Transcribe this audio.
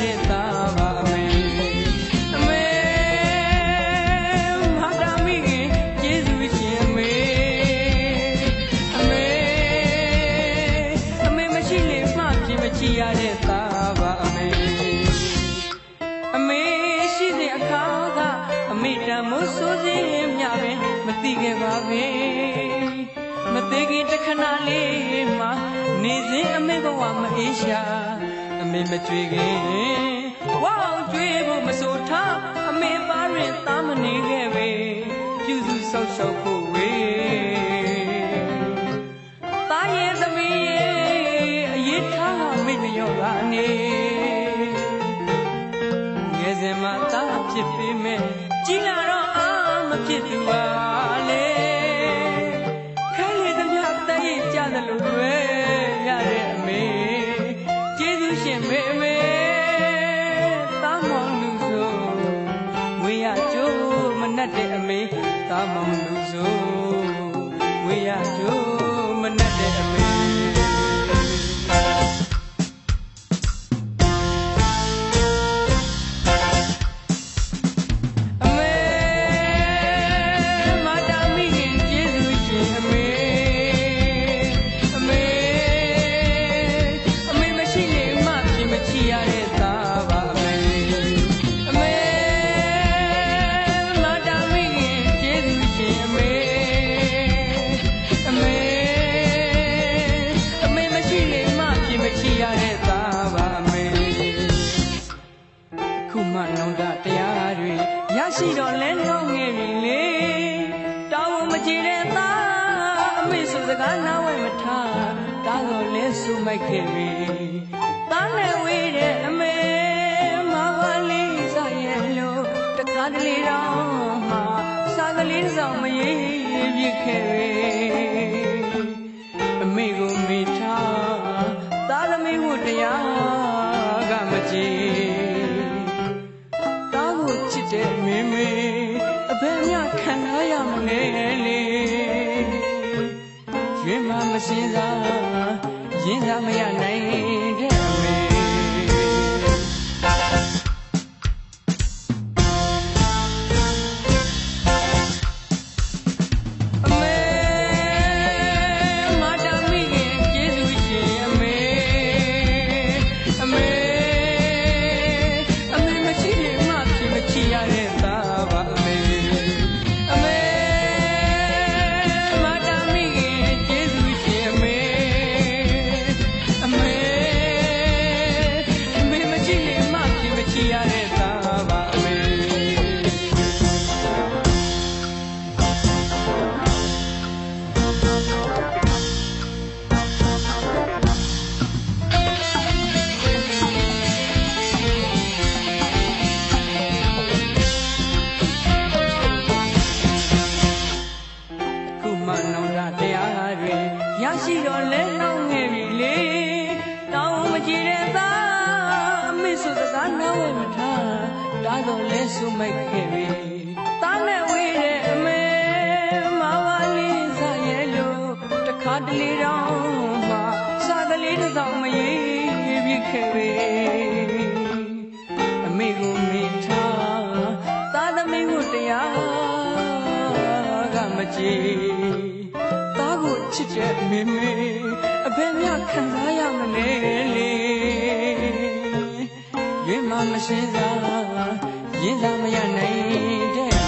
တဲ့သားပါအမေမာတာမိခင်ကျေးဇူးရှင်အမေမရှိလေမှပြင်မချရတဲ့သားပါအမေရှိတဲ့အခါကအမေတန်မို့ဆိုစင်းမြပဲမသိခဲ့ပါပဲမသေးခင်တခဏလေးမှာနေစဉ်အမေဘဝမအေးရှာအမေမကြွေခင်ဝေါကြွေဖို့မဆိုထားအမေပါရင်သားမနေခဲ့ပဲပြုစုဆောက်ရှောက်ဖို့ဝေသားရဲ့သမီးရဲ့အရေးထားမေ့မလျော့ကနေငယ်စဉ်မှာသားဖြစ်ပေမဲ့ကြီးလာတော့အာမဖြစ်သူပါလေခဲလေသမျှတည့်ရကြသလိုပဲရတဲ့အမေကျေးဇူးရှင်မေအမေသားမောင်လူဆိုဝေရကျိုးမနှက်တဲ့အမေသားမောင်လူဆိုဝေရကျိုးမနှက်တဲ့အမေရှိတော့လဲနှောင်းငယ်ပြီလေတောင်းမကြည့်တဲ့သားအမေဆိုစကားနားဝဲမထားဒါတော့လဲဆူမိုက်ခဲ့ပြီသားနဲ့ဝေးတဲ့အမေမပါလေးစားရဲ့လို့တကားတလေတော့မှစားကလေးဆောင်မရေးပြစ်ခဲ့ပြီအမေကိုမိထားသားသမီးဖို့တရားကမကြည့်ချစ်တဲ့မေမေအဘယ်များခံရမလဲလေရွေးမှမစင်စားရင်စားမရနိုင်တဲ့အမေရှိတော့လဲနှောင်းငယ်ပြီလေတောင်းမကြည့်တဲ့သားအမေဆိုစကားနားဝဲမထားဒါတော့လဲဆူမိုက်ခဲ့ပြီသားနဲ့ဝေးတဲ့အမေမပါလေးစားရဲ့လို့တခါတလေတော့မှစားကလေးတစ်ဆောင်မရေးပြစ်ခဲ့ပြီအမေကိုမိထားသားသမီးကိုတရားကမကြည့်ချစ်တဲ့မေမေအဘယ်များခံစားရမလဲလေရွေးမှမစင်စားရင်စားမရနိုင်တဲ့